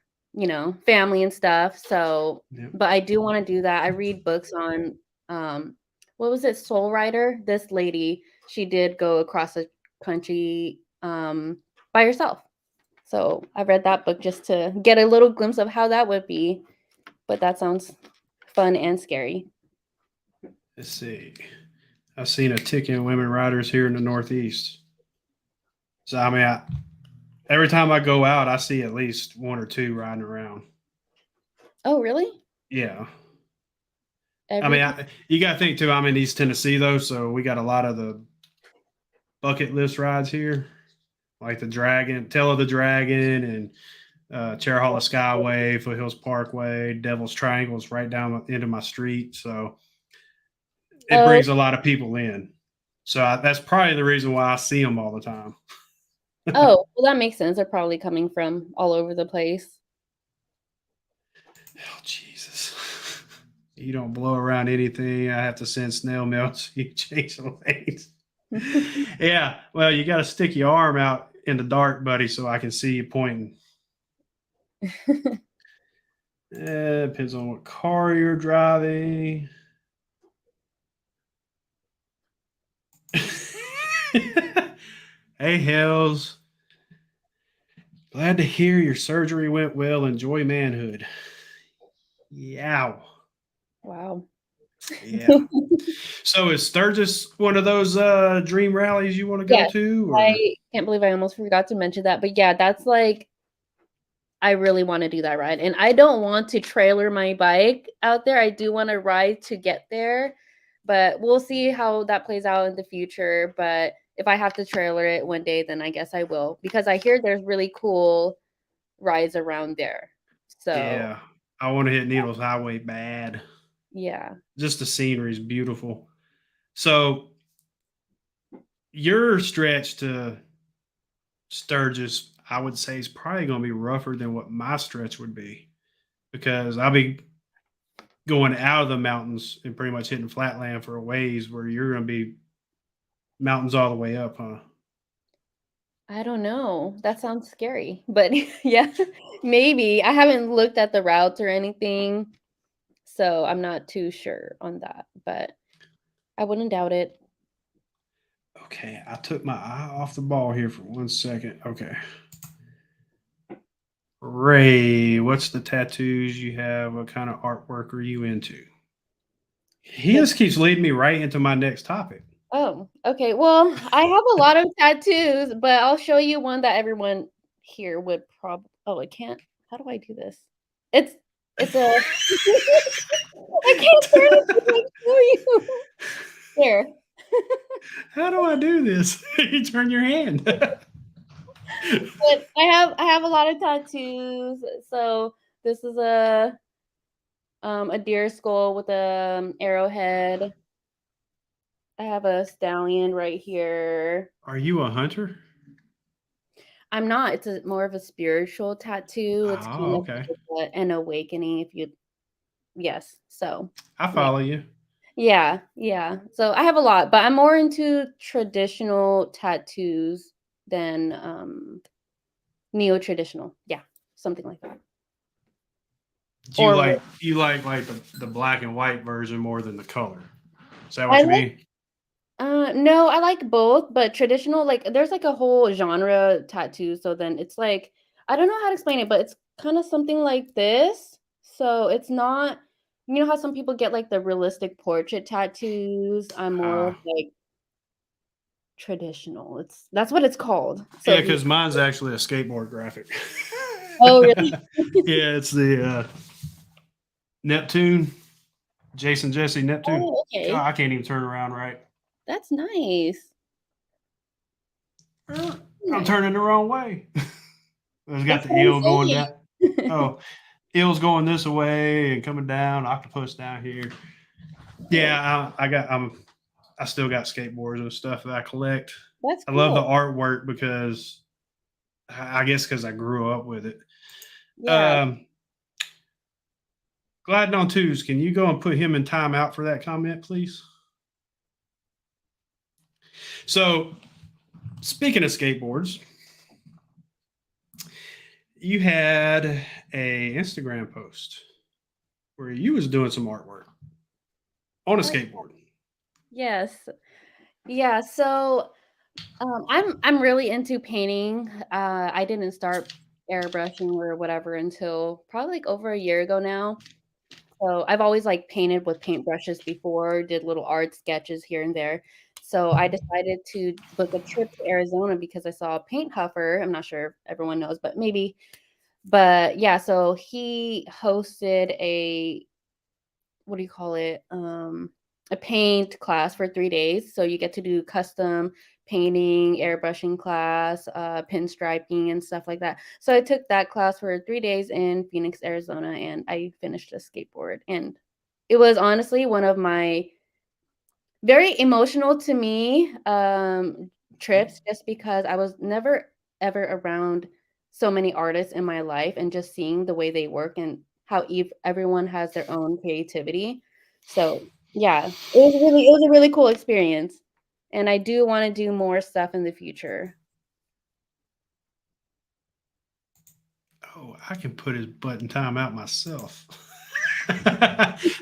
family and stuff. So, Yeah. but I do want to do that. I read books on what was it, Soul Rider? This lady, she did go across the country by herself. So, I read that book just to get a little glimpse of how that would be. But that sounds fun and scary. Let's see. I've seen a tick in women riders here in the Northeast. So, I mean, every time I go out, I see at least one or two riding around. Oh, really? Yeah. I Every mean, you got to think too, I'm in East Tennessee though, so we got a lot of the bucket list rides here, like the Dragon, Tail of the Dragon, and Cherahalla Skyway, Foothills Parkway, Devil's Triangles right down into my street. So it Oh, brings a lot of people in. So that's probably the reason why I see them all the time. oh, well, that makes sense. They're probably coming from all over the place. Oh, Jesus. You don't blow around anything. I have to send snail mail so you change the lanes. Yeah. Well, you got to stick your arm out in the dark, buddy, so I can see you pointing. Depends on what car you're driving. Hey, Hells. Glad to hear your surgery went well. Enjoy manhood. Yow. Wow. Yeah. So is Sturgis one of those dream rallies you want to go Yes, to? Or? I can't believe I almost forgot to mention that. But yeah, that's like, I really want to do that ride. And I don't want to trailer my bike out there. I do want to ride to get there, but we'll see how that plays out in the future. But if I have to trailer it one day, then I guess I will, because I hear there's really cool rides around there. So Yeah. I want to hit Needles Highway bad. yeah. Just the scenery is beautiful. So your stretch to Sturgis, I would say, is probably going to be rougher than what my stretch would be, because I'll be going out of the mountains and pretty much hitting flatland for a ways, where you're going to be mountains all the way up, huh? I don't know. That sounds scary. But yeah, maybe. I haven't looked at the routes or anything, so I'm not too sure on that, but I wouldn't doubt it. Okay, I took my eye off the ball here for 1 second. Okay. Ray, what's the tattoos you have? What kind of artwork are you into? He just keeps leading me right into my next topic. Oh, okay. Well, I have a lot of tattoos, but I'll show you one that everyone here would probably. Oh, I can't. How do I do this? It's a. I can't turn it to show you. There. How do I do this? You turn your hand. But I have a lot of tattoos. So this is a deer skull with a arrowhead. I have a stallion right here. Are you a hunter? I'm not. It's more of a spiritual tattoo. It's kind Oh, of okay. like an awakening. If you, yes. So I yeah, follow you. yeah. So I have a lot, but I'm more into traditional tattoos than neo-traditional. Yeah, something like that. Do you Or like the black and white version more than the color? Is that what I you like mean? no, I like both, but traditional, like there's like a whole genre tattoo. So then it's like I don't know how to explain it, but it's kind of something like this. So it's not, you know how some people get like the realistic portrait tattoos. I'm more of Ah, like traditional. That's what it's called. So yeah, if you, because mine's actually a skateboard graphic. oh really? Yeah, it's the Neptune, Jason Jesse Neptune. Oh, God, okay. I can't even turn around right. That's nice. I'm Nice. turning the wrong way. It's got That's the what I'm eel going down. saying. Oh, eel's going this way and coming down. Octopus down here. Oh, Yeah, I still got skateboards and stuff that I collect. that's I love the cool. artwork because I guess because I grew up with it. Yeah. Um, Gliding on twos, can you go and put him in timeout for that comment, please? So, speaking of skateboards, you had a Instagram post where you was doing some artwork on a Oh, skateboard. yes. Yeah, so I'm really into painting. I didn't start airbrushing or whatever until probably like over a year ago now. So I've always like painted with paintbrushes before, did little art sketches here and there. So I decided to book a trip to Arizona because I saw a paint huffer. I'm not sure if everyone knows, but maybe. But yeah, so he hosted a what do you call it? A paint class for 3 days. So you get to do custom painting, airbrushing class, pinstriping, and stuff like that. So I took that class for 3 days in Phoenix, Arizona, and I finished a skateboard. And it was honestly one of my very emotional to me trips just because I was never ever around so many artists in my life and just seeing the way they work and how everyone has their own creativity. So, yeah, it was a really cool experience, and I do wanna do more stuff in the future. Oh, I can put his butt in timeout myself.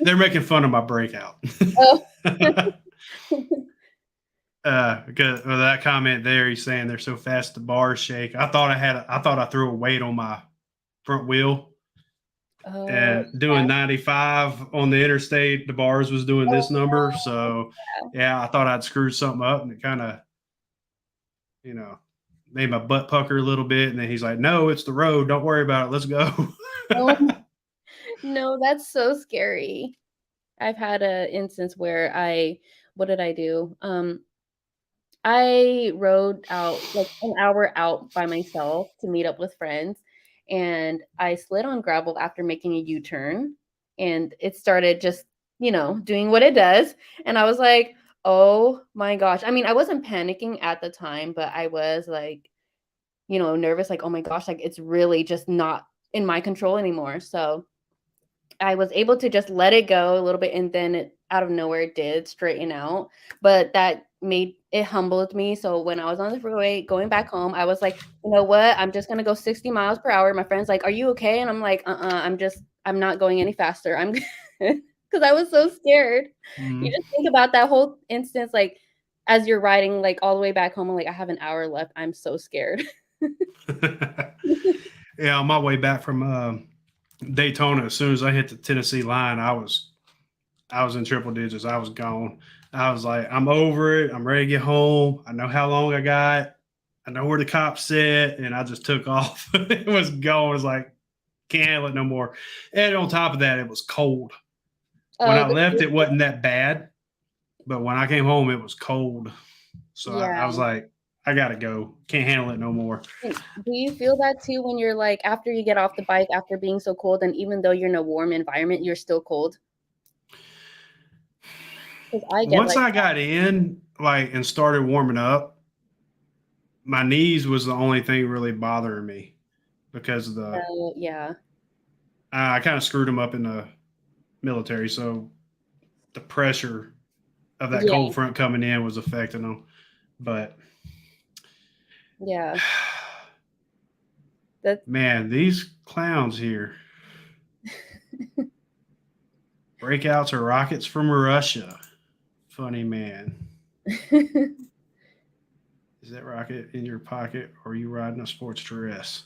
They're making fun of my breakout. Oh. Because of that comment there, he's saying they're so fast the bars shake. I thought I threw a weight on my front wheel Oh, and doing 95 on the interstate. The bars was doing oh, this number, so yeah. yeah, I thought I'd screwed something up, and it kind of, you know, made my butt pucker a little bit. And then he's like, "No, it's the road. Don't worry about it. Let's go." Oh, no, that's so scary. I've had a instance where what did I do? I rode out like an hour out by myself to meet up with friends, and I slid on gravel after making a U-turn, and it started just, doing what it does, and I was like, "Oh my gosh." I mean, I wasn't panicking at the time, but I was like, nervous, like, "Oh my gosh, like it's really just not in my control anymore." So I was able to just let it go a little bit, and then it out of nowhere it did straighten out. But that made it humbled me. So when I was on the freeway going back home, I was like, you know what? I'm just gonna go 60 miles per hour. My friend's like, "Are you okay?" And I'm like, I'm not going any faster. I'm because I was so scared. You Mm. just think about that whole instance, like as you're riding like all the way back home, I'm like, I have an hour left. I'm so scared. Yeah, on my way back from Daytona, as soon as I hit the Tennessee line, I was in triple digits. I was gone. I was like, I'm over it. I'm ready to get home. I know how long I got. I know where the cops sit, and I just took off. It was gone. It was like, can't handle it no more. And on top of that, it was cold. When Oh, I left, it wasn't that bad, but when I came home, it was cold. So I yeah. was like, I gotta go. Can't handle it no more. Do you feel that too when you're like after you get off the bike after being so cold, and even though you're in a warm environment, you're still cold? Because I get Once like, I got in, like, and started warming up, my knees was the only thing really bothering me because of the yeah, I kind of screwed them up in the military, so the pressure of that yeah, cold front coming in was affecting them. But yeah. That's man, these clowns here, breakouts are rockets from Russia. Funny man. Is that rocket in your pocket or are you riding a sports dress?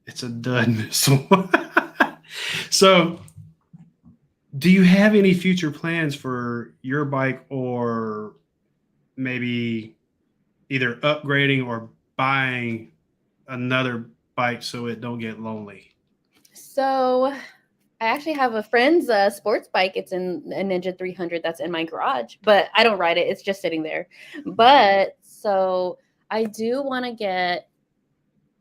It's a dud missile. So, do you have any future plans for your bike or maybe either upgrading or buying another bike so it don't get lonely? so. I actually have a friend's sports bike. It's in a Ninja 300 that's in my garage, but I don't ride it. It's just sitting there. But so I do want to get.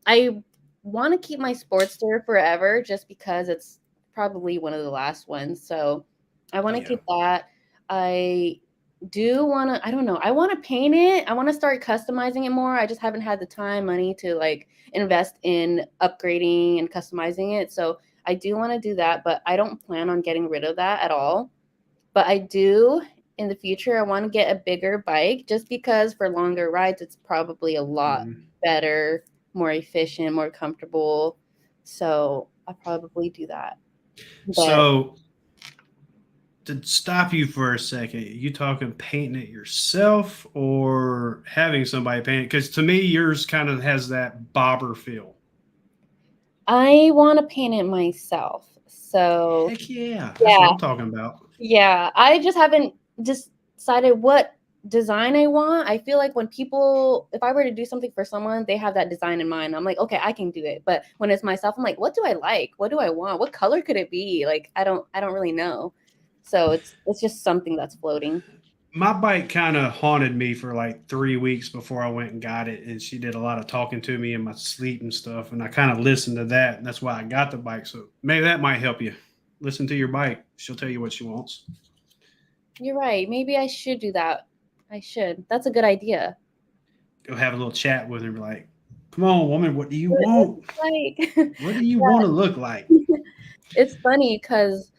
I want to keep my Sportster forever, just because it's probably one of the last ones. So I want to Yeah. keep that. I do want to. I don't know. I want to paint it. I want to start customizing it more. I just haven't had the time, money to like invest in upgrading and customizing it. So I do want to do that, but I don't plan on getting rid of that at all. But I do in the future. I want to get a bigger bike, just because for longer rides, it's probably a lot Mhm. better, more efficient, more comfortable. So I'll probably do that. But So, to stop you for a second, you talking painting it yourself or having somebody paint it? Because to me, yours kind of has that bobber feel. I want to paint it myself. So Heck yeah, that's what yeah, I'm talking about. yeah. I just haven't just decided what design I want. I feel like when people, if I were to do something for someone, they have that design in mind. I'm like, okay, I can do it. But when it's myself, I'm like, what do I like? What do I want? What color could it be? Like, I don't really know. So it's just something that's floating. My bike kind of haunted me for like 3 weeks before I went and got it, and she did a lot of talking to me in my sleep and stuff, and I kind of listened to that, and that's why I got the bike. So maybe that might help you. Listen to your bike; she'll tell you what she wants. You're right. Maybe I should do that. I should. That's a good idea. Go have a little chat with her, be like, "Come on, woman, what do you What want? it's like. What do you want to look like?" It's funny because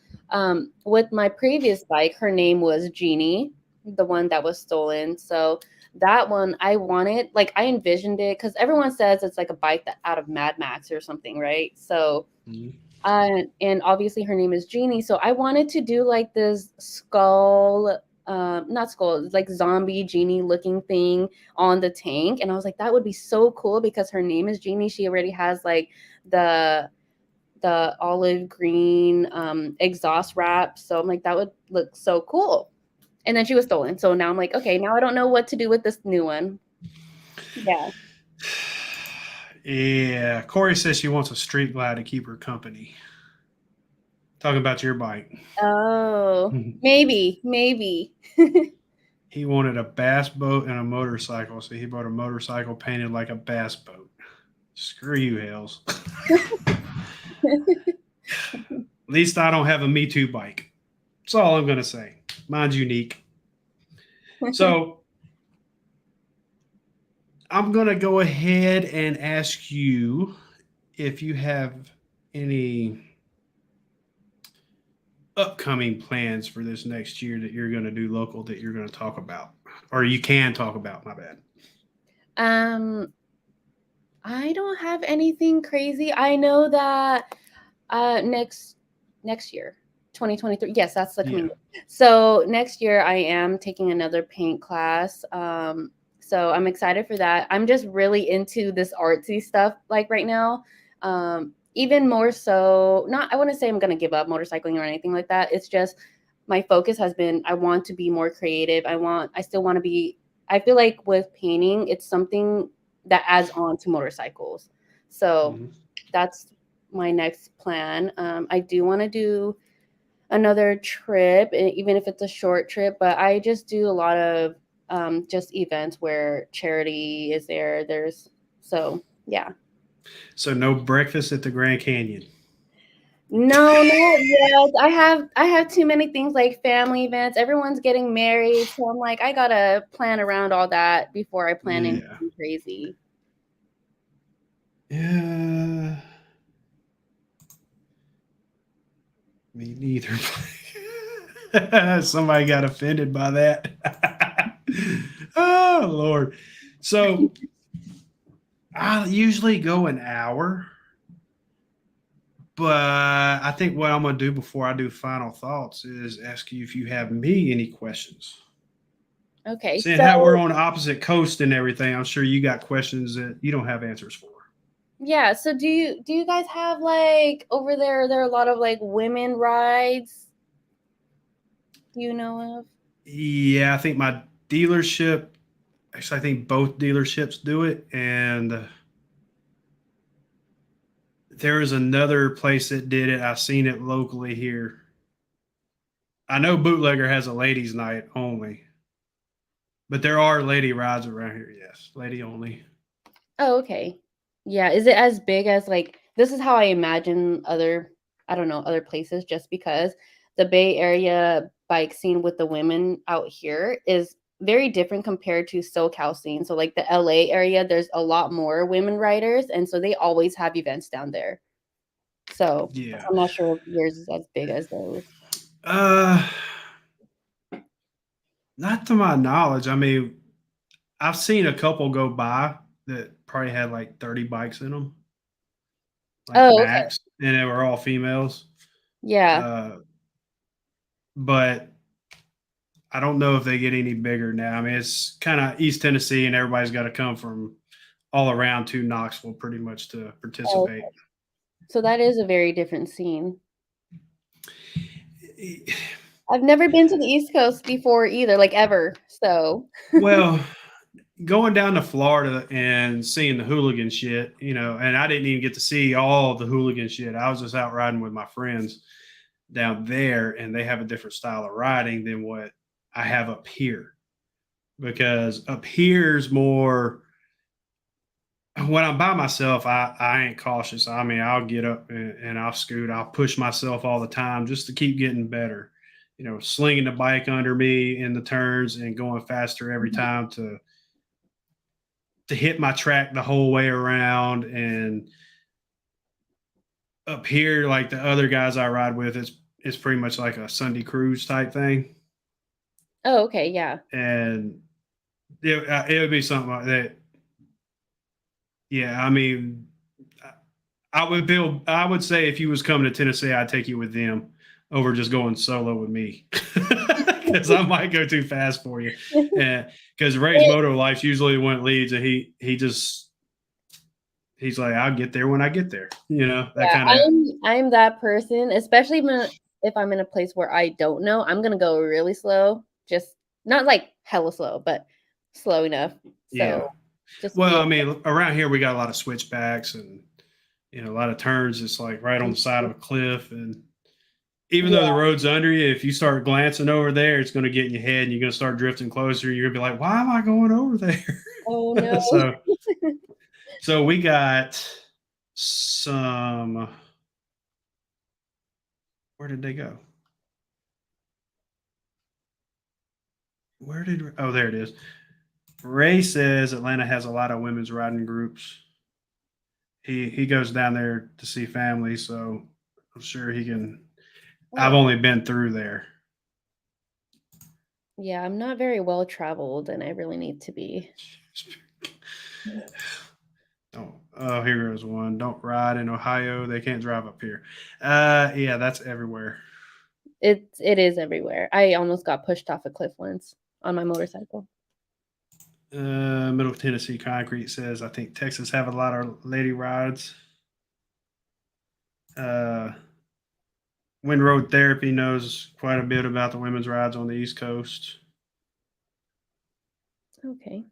with my previous bike, her name was Jeannie, the one that was stolen. So that one, I wanted, like, I envisioned it because everyone says it's like a bike that out of Mad Max or something, right? So, Mhm. and obviously her name is Jeannie. So I wanted to do like this skull, not skull, like zombie Jeannie looking thing on the tank. And I was like, that would be so cool because her name is Jeannie. She already has like the olive green exhaust wrap. So I'm like, that would look so cool. And then she was stolen. So now I'm like, okay, now I don't know what to do with this new one. Yeah. Yeah, Corey says she wants a street glide to keep her company. Talking about your bike. Oh, maybe. He wanted a bass boat and a motorcycle, so he bought a motorcycle painted like a bass boat. Screw you, Hells. At least I don't have a Me Too bike. That's all I'm going to say. Mine's unique. So I'm going to go ahead and ask you if you have any upcoming plans for this next year that you're going to do local that you're going to talk about, or you can talk about. My bad. um, I don't have anything crazy. I know that next year, 2023. Yes, that's the Yeah. coming. So next year I am taking another paint class. So I'm excited for that. I'm just really into this artsy stuff like right now. Even more so, not I wouldn't say I'm gonna give up motorcycling or anything like that. It's just my focus has been I want to be more creative. I still want to be I feel like with painting, it's something that adds on to motorcycles. So Mhm. that's my next plan. I do want to do another trip, even if it's a short trip, but I just do a lot of just events where charity is there. So yeah. So no breakfast at the Grand Canyon. No, not yet. I have too many things like family events. Everyone's getting married, so I'm like, I gotta plan around all that before I plan Yeah. anything crazy. Yeah. Me neither. Somebody got offended by that. Oh Lord. So I usually go an hour, but I think what I'm gonna do before I do final thoughts is ask you if you have me any questions. Okay, Seeing how we're so on opposite coast and everything, I'm sure you got questions that you don't have answers for. yeah, so do you guys have like over there are a lot of like women rides? Do you know of? Yeah, I think my dealership, actually, I think both dealerships do it. And there is another place that did it. I've seen it locally here. I know Bootlegger has a ladies' night only, but there are lady rides around here. Yes, lady only. Oh, okay. Yeah, is it as big as like this is how I imagine other I don't know, other places just because the Bay Area bike scene with the women out here is very different compared to SoCal scene. So like the LA area, there's a lot more women riders and so they always have events down there. So Yeah. I'm not sure if yours is as big as those. Uh, Not to my knowledge. I mean, I've seen a couple go by that probably had like 30 bikes in them, like Oh, okay. max, and they were all females. Yeah. Uh, but I don't know if they get any bigger now. I mean, it's kind of East Tennessee, and everybody's got to come from all around to Knoxville pretty much to Oh, participate. so that is a very different scene. I've never been to the East Coast before either, like ever. So, Well, going down to Florida and seeing the hooligan shit, and I didn't even get to see all the hooligan shit. I was just out riding with my friends down there, and they have a different style of riding than what I have up here. Because up here's more when I'm by myself, I ain't cautious. I mean, I'll get up and I'll scoot. I'll push myself all the time just to keep getting better. Slinging the bike under me in the turns and going faster every time to hit my track the whole way around. And up here, like the other guys I ride with, it's pretty much like a Sunday cruise type thing. oh, okay, yeah. And it would be something like that. Yeah, I mean, I would say if you was coming to Tennessee, I'd take you with them over just going solo with me because I might go too fast for you. And because Ray's It- moto life's usually when it leads, and he's like, I'll get there when I get there. That yeah, kind of. I'm that person, especially if I'm in a place where I don't know, I'm gonna go really slow, just not like hella slow, but slow enough. Yeah. So just to Well, be I mean, around here we got a lot of switchbacks and a lot of turns. It's like right on the side of a cliff, and even though the yeah. road's under you, if you start glancing over there, it's going to get in your head, and you're going to start drifting closer. You're going to be like, "Why am I going over Oh there?" no. So we got some. Where did they go? Oh, there it is. Ray says Atlanta has a lot of women's riding groups. He goes down there to see family, so I'm sure he can. I've Oh, only been through there. yeah, I'm not very well traveled and I really need to be. Oh, here goes one. Don't ride in Ohio. They can't drive up here. Yeah, that's everywhere. it is everywhere. I almost got pushed off a cliff once on my motorcycle. Middle Tennessee Concrete says, I think Texas have a lot of lady rides. Wind Road Therapy knows quite a bit about the women's rides on the East Coast. Okay.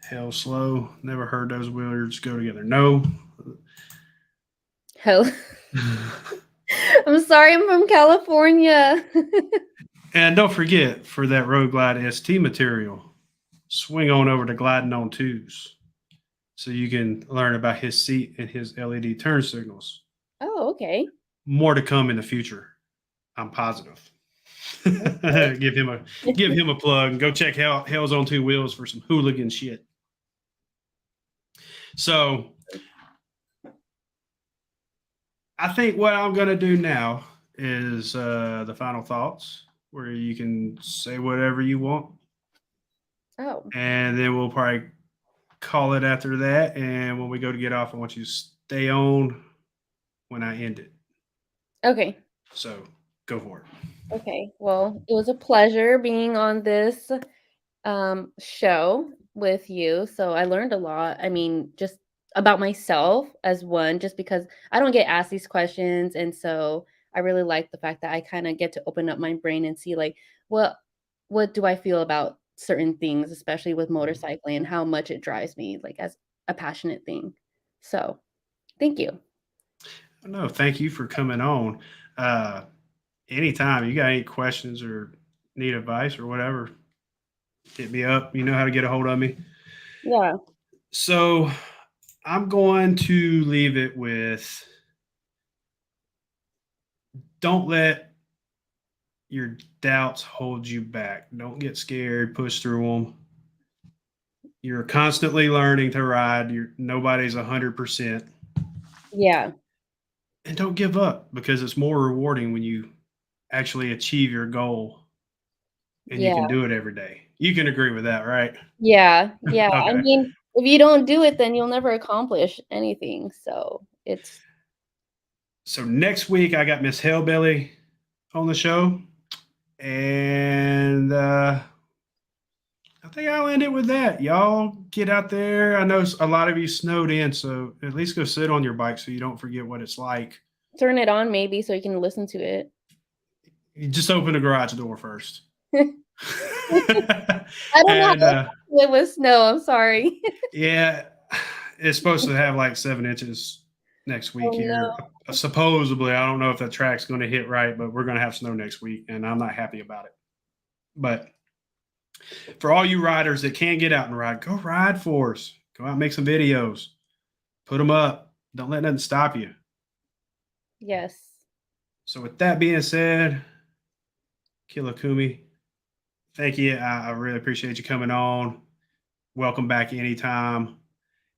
Hell Slow. Never heard those words go together. No. Hell. I'm sorry, I'm from California. And don't forget, for that Road Glide ST material, swing on over to Gliding on Twos so you can learn about his seat and his LED turn signals. Oh, okay. More to come in the future. I'm positive. give him a plug and go check Hell's on Two Wheels for some hooligan shit. So I think what I'm going to do now is the final thoughts, where you can say whatever you want. Oh. And then we'll probably call it after that. And when we go to get off, I want you to stay on when I end it. Okay. So go for it. Okay. Well, it was a pleasure being on this show with you. So I learned a lot. I mean, just about myself as one, just because I don't get asked these questions. And so I really like the fact that I kind of get to open up my brain and see like, what do I feel about certain things, especially with motorcycling and how much it drives me like as a passionate thing. So thank you. No, thank you for coming on. Anytime you got any questions or need advice or whatever, hit me up. You know how to get a hold of me. Yeah. So I'm going to leave it with, don't let your doubts hold you back. Don't get scared. Push through them. You're constantly learning to ride. Nobody's 100%. Yeah. And don't give up, because it's more rewarding when you actually achieve your goal and you can do it every day. You can agree with that, right? Yeah. Yeah. Okay. I mean, if you don't do it, then you'll never accomplish anything. So next week I got Miss Hellbelly on the show, and I think I'll end it with that. Y'all get out there. I know a lot of you snowed in, so at least go sit on your bike so you don't forget what it's like. turn it on maybe so you can listen to it. You just open the garage door first. I don't know it was snow. I'm sorry. Yeah, it's supposed to have like 7 inches next week here. No. Supposedly, I don't know if that track's going to hit right, but we're going to have snow next week, and I'm not happy about it. But for all you riders that can't get out and ride, go ride for us. Go out and make some videos. Put them up. Don't let nothing stop you. Yes. So with that being said, KILLAKUMI, thank you. I really appreciate you coming on. Welcome back anytime.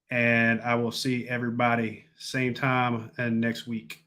And I will see everybody same time and next week.